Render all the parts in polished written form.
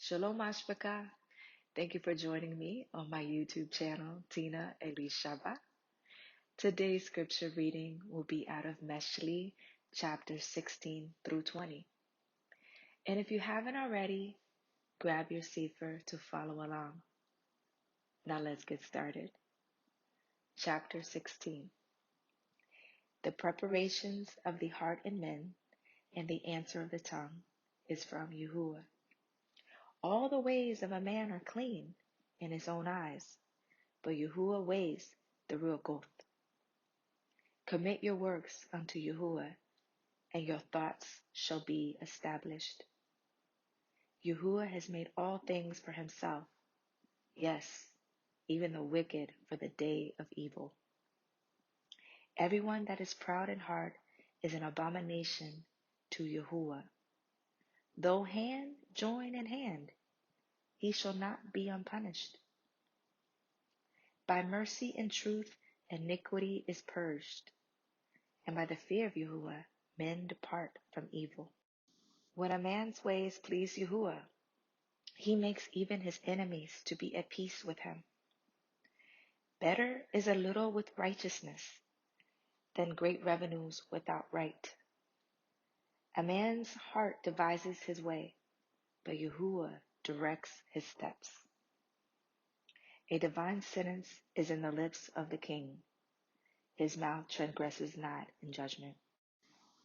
Shalom Ashbaka. Thank you for joining me on my YouTube channel, Tina Alyshaba. Today's scripture reading will be out of Mishlei Chapters 16 through 20. And if you haven't already, grab your Cepher to follow along. Now let's get started. Chapter 16. The preparations of the heart in men and the answer of the tongue is from Yahuwah. All the ways of a man are clean in his own eyes, but Yahuwah weighs the real goth. Commit your works unto Yahuwah, and your thoughts shall be established. Yahuwah has made all things for himself, yes, even the wicked for the day of evil. Everyone that is proud in heart is an abomination to Yahuwah. Though hand join in hand, he shall not be unpunished. By mercy and truth iniquity is purged, and by the fear of Yahuwah men depart from evil. When a man's ways please Yahuwah, he makes even his enemies to be at peace with him. Better is a little with righteousness than great revenues without right. A man's heart devises his way, but Yahuwah directs his steps. A divine sentence is in the lips of the king. His mouth transgresses not in judgment.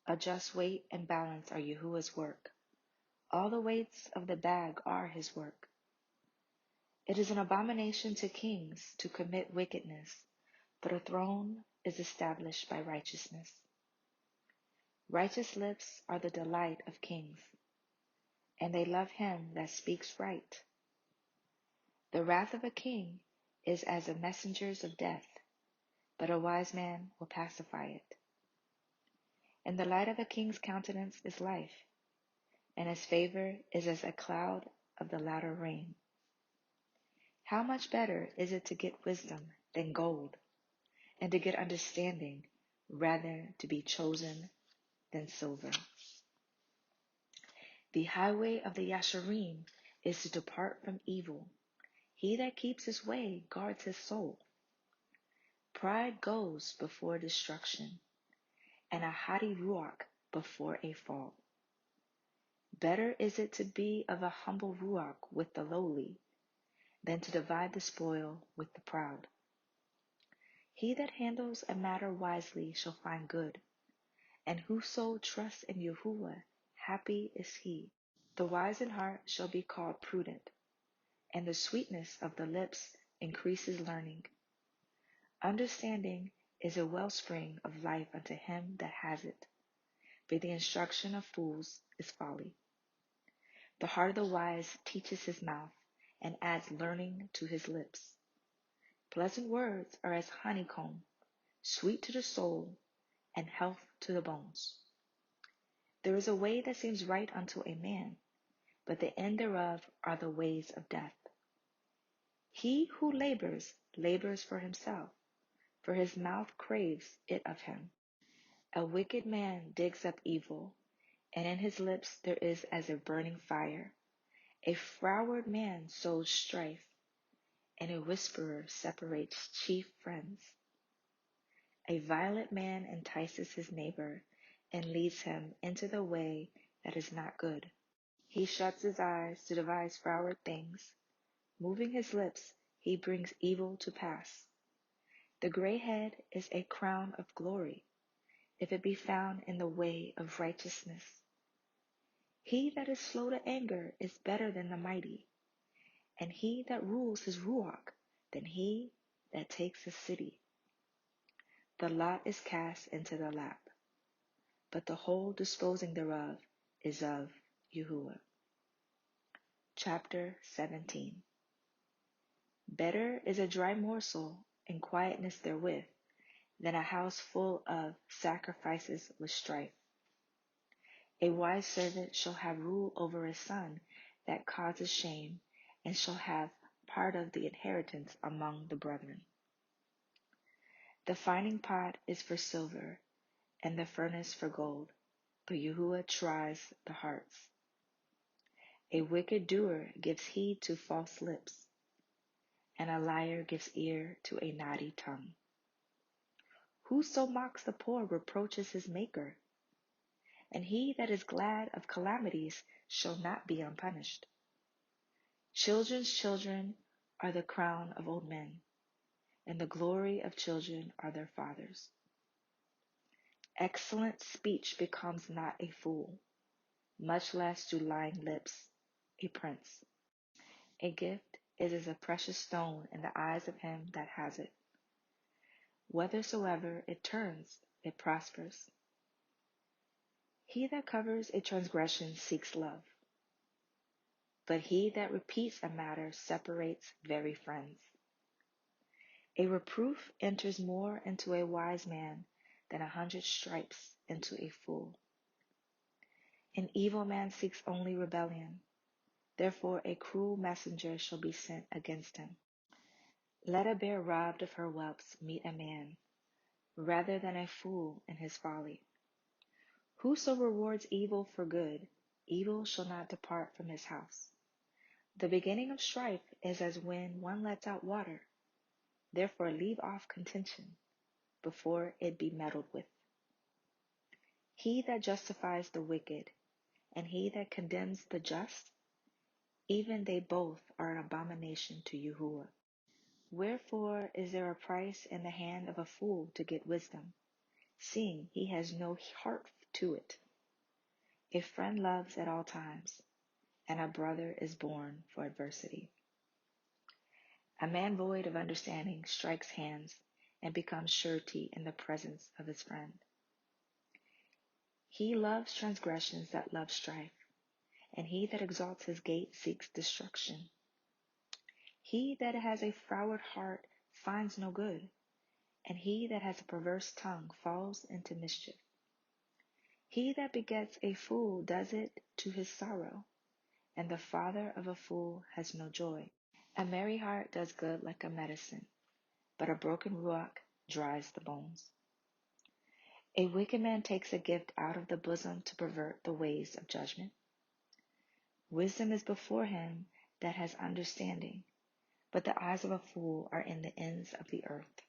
A just weight and balance are Yahuwah's work. All the weights of the bag are his work. It is an abomination to kings to commit wickedness, but a throne is established by righteousness. Righteous lips are the delight of kings, and they love him that speaks right. The wrath of a king is as the messengers of death, but a wise man will pacify it. And the light of a king's countenance is life, and his favor is as a cloud of the latter rain. How much better is it to get wisdom than gold, and to get understanding rather to be chosen than silver. The highway of the Yasharim is to depart from evil. He that keeps his way guards his soul. Pride goes before destruction, and a haughty ruach before a fall. Better is it to be of a humble ruach with the lowly, than to divide the spoil with the proud. He that handles a matter wisely shall find good, and whoso trusts in Yahuwah, happy is he. The wise in heart shall be called prudent, and the sweetness of the lips increases learning. Understanding is a wellspring of life unto him that has it, but the instruction of fools is folly. The heart of the wise teaches his mouth, and adds learning to his lips. Pleasant words are as honeycomb, sweet to the soul, and health to the bones. There is a way that seems right unto a man, but the end thereof are the ways of death. He who labors, labors for himself, for his mouth craves it of him. A wicked man digs up evil, and in his lips there is as a burning fire. A froward man sows strife, and a whisperer separates chief friends. A violent man entices his neighbor, and leads him into the way that is not good. He shuts his eyes to devise froward things. Moving his lips, he brings evil to pass. The gray head is a crown of glory, if it be found in the way of righteousness. He that is slow to anger is better than the mighty, and he that rules his ruach than he that takes a city. The lot is cast into the lap, but the whole disposing thereof is of Yahuwah. Chapter 17. Better is a dry morsel and quietness therewith, than a house full of sacrifices with strife. A wise servant shall have rule over a son that causes shame, and shall have part of the inheritance among the brethren. The fining pot is for silver, and the furnace for gold, but Yahuwah tries the hearts. A wicked doer gives heed to false lips, and a liar gives ear to a naughty tongue. Whoso mocks the poor reproaches his Maker, and he that is glad of calamities shall not be unpunished. Children's children are the crown of old men, and the glory of children are their fathers. Excellent speech becomes not a fool, much less do lying lips a prince. A gift is as a precious stone in the eyes of him that has it. Whithersoever it turns, it prospers. He that covers a transgression seeks love, but he that repeats a matter separates very friends. A reproof enters more into a wise man than 100 stripes into a fool. An evil man seeks only rebellion. Therefore a cruel messenger shall be sent against him. Let a bear robbed of her whelps meet a man, rather than a fool in his folly. Whoso rewards evil for good, evil shall not depart from his house. The beginning of strife is as when one lets out water. Therefore leave off contention before it be meddled with. He that justifies the wicked, and he that condemns the just, even they both are an abomination to Yahuwah. Wherefore is there a price in the hand of a fool to get wisdom, seeing he has no heart to it? A friend loves at all times, and a brother is born for adversity. A man void of understanding strikes hands and becomes surety in the presence of his friend. He loves transgressions that love strife, and he that exalts his gate seeks destruction. He that has a froward heart finds no good, and he that has a perverse tongue falls into mischief. He that begets a fool does it to his sorrow, and the father of a fool has no joy. A merry heart does good like a medicine, but a broken ruach dries the bones. A wicked man takes a gift out of the bosom to pervert the ways of judgment. Wisdom is before him that has understanding, but the eyes of a fool are in the ends of the earth.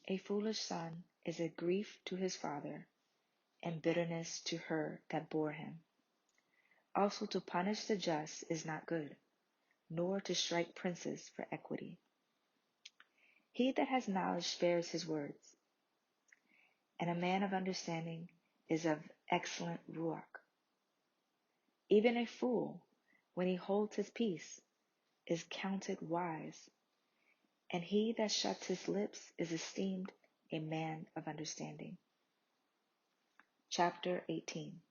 A foolish son is a grief to his father, and bitterness to her that bore him. Also to punish the just is not good, nor to strike princes for equity. He that has knowledge spares his words, and a man of understanding is of excellent ruach. Even a fool, when he holds his peace, is counted wise, and he that shuts his lips is esteemed a man of understanding. Chapter 18.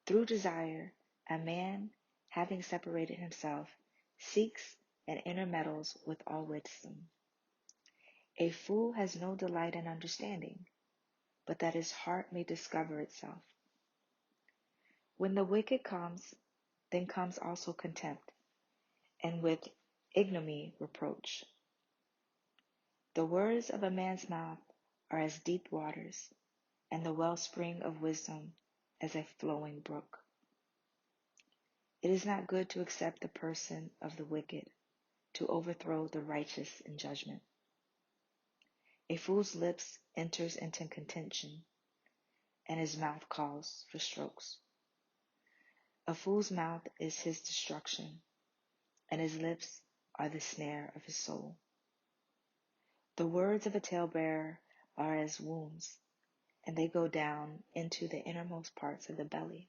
Through desire, a man, having separated himself, seeks and intermeddles with all wisdom. A fool has no delight in understanding, but that his heart may discover itself. When the wicked comes, then comes also contempt, and with ignominy reproach. The words of a man's mouth are as deep waters, and the wellspring of wisdom as a flowing brook. It is not good to accept the person of the wicked, to overthrow the righteous in judgment. A fool's lips enters into contention, and his mouth calls for strokes. A fool's mouth is his destruction, and his lips are the snare of his soul. The words of a talebearer are as wounds, and they go down into the innermost parts of the belly.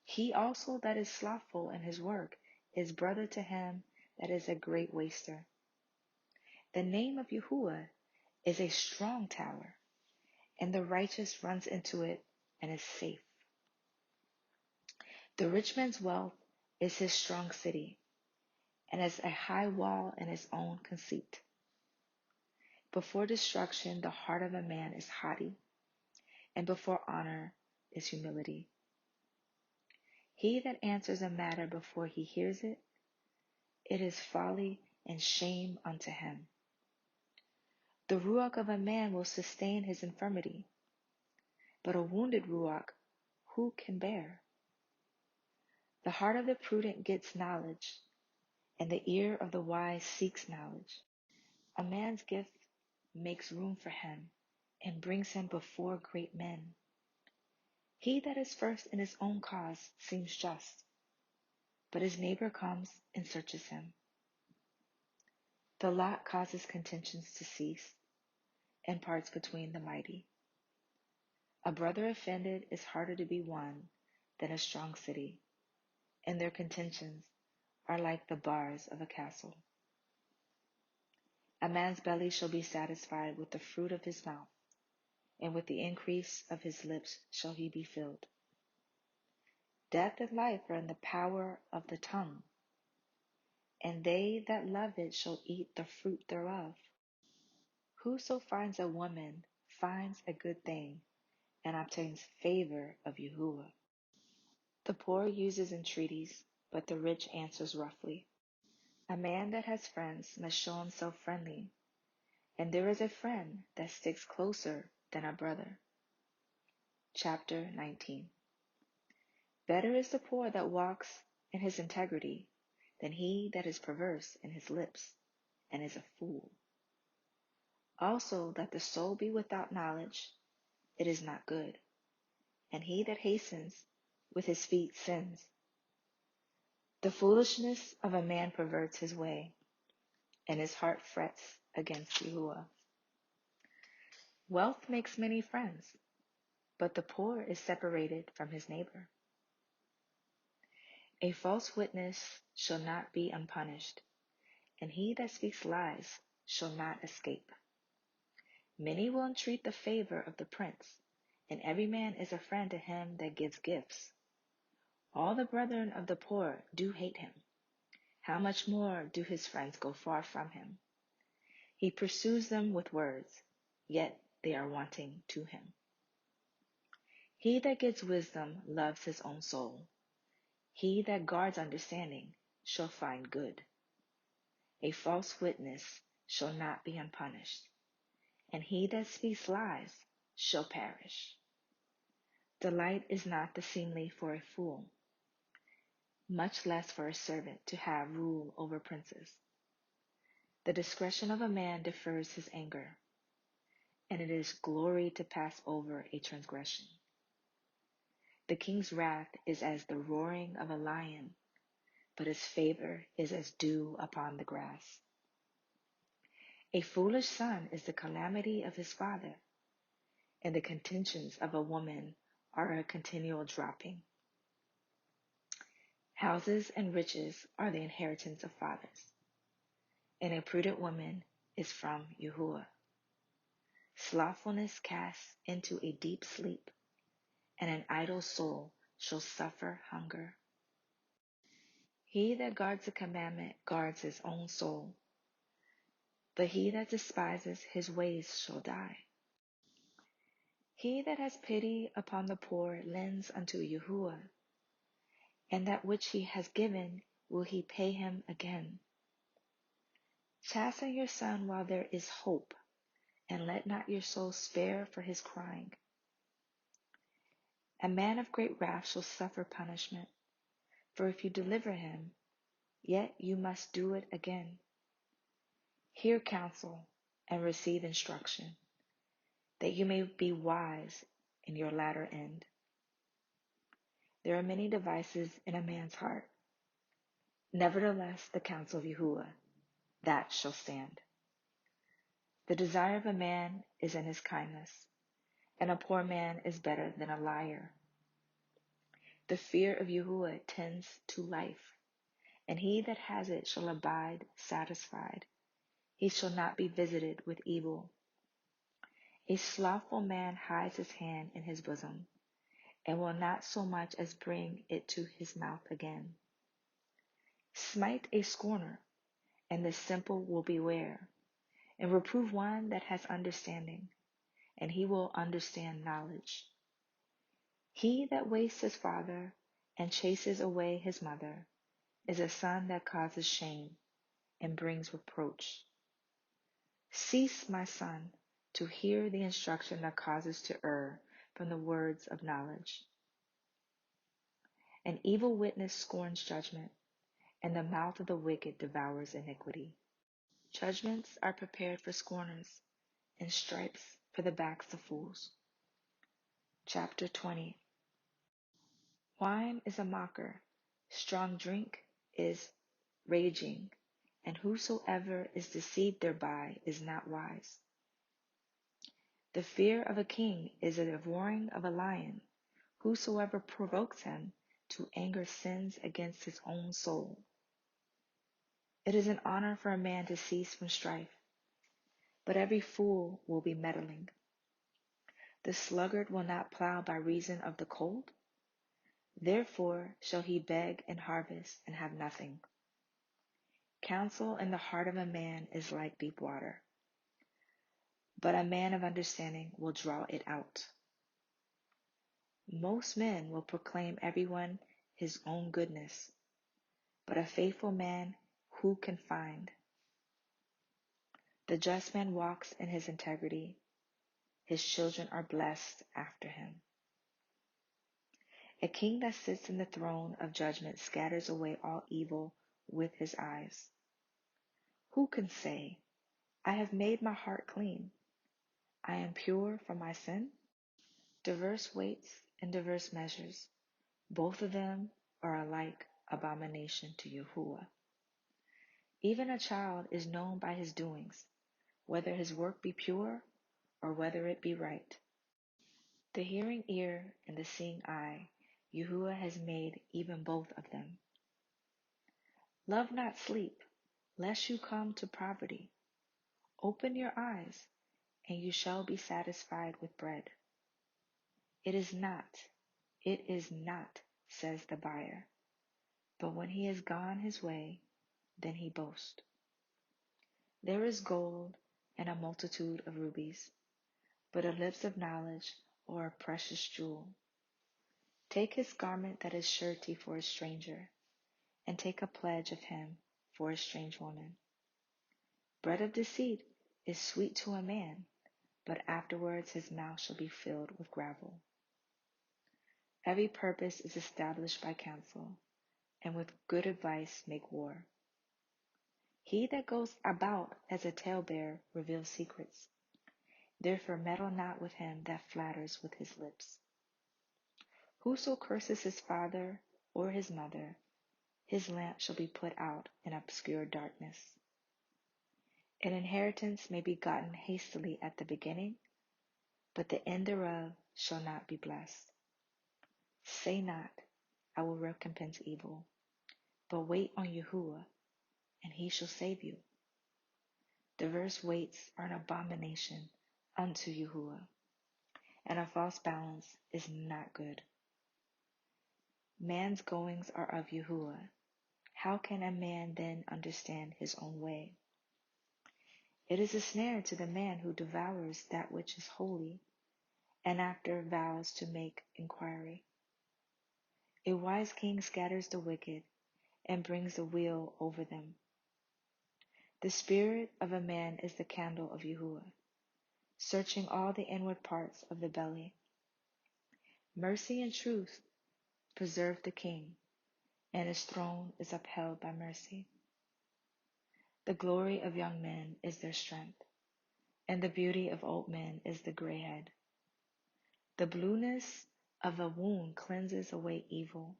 He also that is slothful in his work is brother to him that is a great waster. The name of Yahuwah is a strong tower, and the righteous runs into it and is safe. The rich man's wealth is his strong city, and as a high wall in his own conceit. Before destruction the heart of a man is haughty, and before honor is humility. He that answers a matter before he hears it, it is folly and shame unto him. The ruach of a man will sustain his infirmity, but a wounded ruach who can bear? The heart of the prudent gets knowledge, and the ear of the wise seeks knowledge. A man's gift makes room for him and brings him before great men. He that is first in his own cause seems just, but his neighbor comes and searches him. The lot causes contentions to cease and parts between the mighty. A brother offended is harder to be won than a strong city, and their contentions are like the bars of a castle. A man's belly shall be satisfied with the fruit of his mouth, and with the increase of his lips shall he be filled. Death and life are in the power of the tongue, and they that love it shall eat the fruit thereof. Whoso finds a woman finds a good thing, and obtains favor of Yahuwah. The poor uses entreaties, but the rich answers roughly. A man that has friends must show himself friendly, and there is a friend that sticks closer than a brother. Chapter 19. Better is the poor that walks in his integrity than he that is perverse in his lips and is a fool. Also that the soul be without knowledge, it is not good, and he that hastens with his feet sins. The foolishness of a man perverts his way, and his heart frets against Yahuwah. Wealth makes many friends, but the poor is separated from his neighbor. A false witness shall not be unpunished, and he that speaks lies shall not escape. Many will entreat the favor of the prince, and every man is a friend to him that gives gifts. All the brethren of the poor do hate him. How much more do his friends go far from him? He pursues them with words, yet they are wanting to him. He that gets wisdom loves his own soul. He that guards understanding shall find good. A false witness shall not be unpunished, and he that speaks lies shall perish. Delight is not the seemly for a fool, much less for a servant to have rule over princes. The discretion of a man defers his anger, and it is glory to pass over a transgression. The king's wrath is as the roaring of a lion, but his favor is as dew upon the grass. A foolish son is the calamity of his father, and the contentions of a woman are a continual dropping. Houses and riches are the inheritance of fathers, and a prudent woman is from Yahuwah. Slothfulness casts into a deep sleep, and an idle soul shall suffer hunger. He that guards the commandment guards his own soul, but he that despises his ways shall die. He that has pity upon the poor lends unto Yahuwah, and that which he has given will he pay him again. Chasten your son while there is hope, and let not your soul spare for his crying. A man of great wrath shall suffer punishment, for if you deliver him, yet you must do it again. Hear counsel and receive instruction, that you may be wise in your latter end. There are many devices in a man's heart. Nevertheless, the counsel of Yahuwah, that shall stand. The desire of a man is in his kindness, and a poor man is better than a liar. The fear of Yahuwah tends to life, and he that has it shall abide satisfied. He shall not be visited with evil. A slothful man hides his hand in his bosom, and will not so much as bring it to his mouth again. Smite a scorner, and the simple will beware, and reprove one that has understanding, and he will understand knowledge. He that wastes his father and chases away his mother is a son that causes shame and brings reproach. Cease, my son, to hear the instruction that causes to err from the words of knowledge. An evil witness scorns judgment, and the mouth of the wicked devours iniquity. Judgments are prepared for scorners, and stripes for the backs of fools. Chapter 20. Wine is a mocker, strong drink is raging, and whosoever is deceived thereby is not wise. The fear of a king is a devouring of a lion. Whosoever provokes him to anger sins against his own soul. It is an honor for a man to cease from strife, but every fool will be meddling. The sluggard will not plow by reason of the cold. Therefore shall he beg and harvest and have nothing. Counsel in the heart of a man is like deep water, but a man of understanding will draw it out. Most men will proclaim everyone his own goodness, but a faithful man who can find? The just man walks in his integrity. His children are blessed after him. A king that sits in the throne of judgment scatters away all evil with his eyes. Who can say, I have made my heart clean, I am pure from my sin? Diverse weights and diverse measures, both of them are alike abomination to Yahuwah. Even a child is known by his doings, whether his work be pure or whether it be right. The hearing ear and the seeing eye, Yahuwah has made even both of them. Love not sleep, lest you come to poverty. Open your eyes, and you shall be satisfied with bread. It is not, says the buyer. But when he has gone his way, then he boasts. There is gold and a multitude of rubies, but a lips of knowledge or a precious jewel. Take his garment that is surety for a stranger, and take a pledge of him for a strange woman. Bread of deceit is sweet to a man, but afterwards his mouth shall be filled with gravel. Every purpose is established by counsel, and with good advice make war. He that goes about as a talebearer reveals secrets. Therefore meddle not with him that flatters with his lips. Whoso curses his father or his mother, his lamp shall be put out in obscure darkness. An inheritance may be gotten hastily at the beginning, but the end thereof shall not be blessed. Say not, I will recompense evil, but wait on Yahuwah, and he shall save you. Diverse weights are an abomination unto Yahuwah, and a false balance is not good. Man's goings are of Yahuwah. How can a man then understand his own way? It is a snare to the man who devours that which is holy, and after vows to make inquiry. A wise king scatters the wicked, and brings the wheel over them. The spirit of a man is the candle of Yahuwah, searching all the inward parts of the belly. Mercy and truth preserve the king, and his throne is upheld by mercy. The glory of young men is their strength, and the beauty of old men is the gray head. The blueness of a wound cleanses away evil,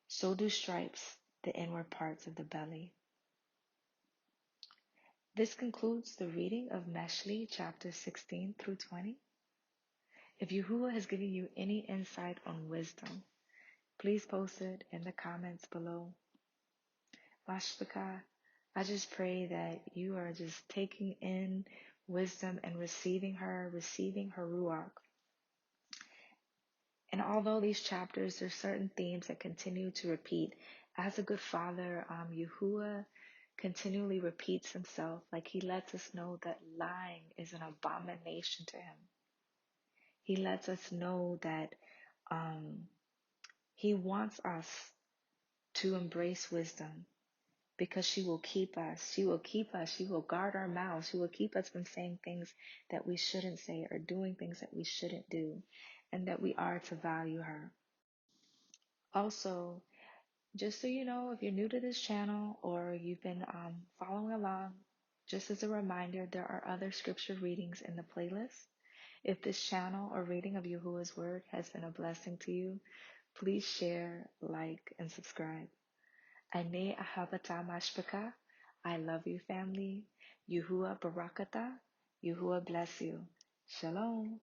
so do stripes the inward parts of the belly. This concludes the reading of Mishlei Chapters 16 through 20. If Yahuwah has given you any insight on wisdom, please post it in the comments below. Mashpaka, I just pray that you are just taking in wisdom and receiving her Ruach. And although these chapters, there's certain themes that continue to repeat. As a good father, Yahuwah continually repeats himself. Like he lets us know that lying is an abomination to him. He lets us know that he wants us to embrace wisdom because she will keep us. She will keep us. She will guard our mouths. She will keep us from saying things that we shouldn't say or doing things that we shouldn't do, and that we are to value her. Also, just so you know, if you're new to this channel or you've been following along, just as a reminder, there are other scripture readings in the playlist. If this channel or reading of Yahuwah's Word has been a blessing to you, please share, like, and subscribe. Ane ahabata mashpaka. I love you, family. Yahuwah barakata. Yahuwah bless you. Shalom.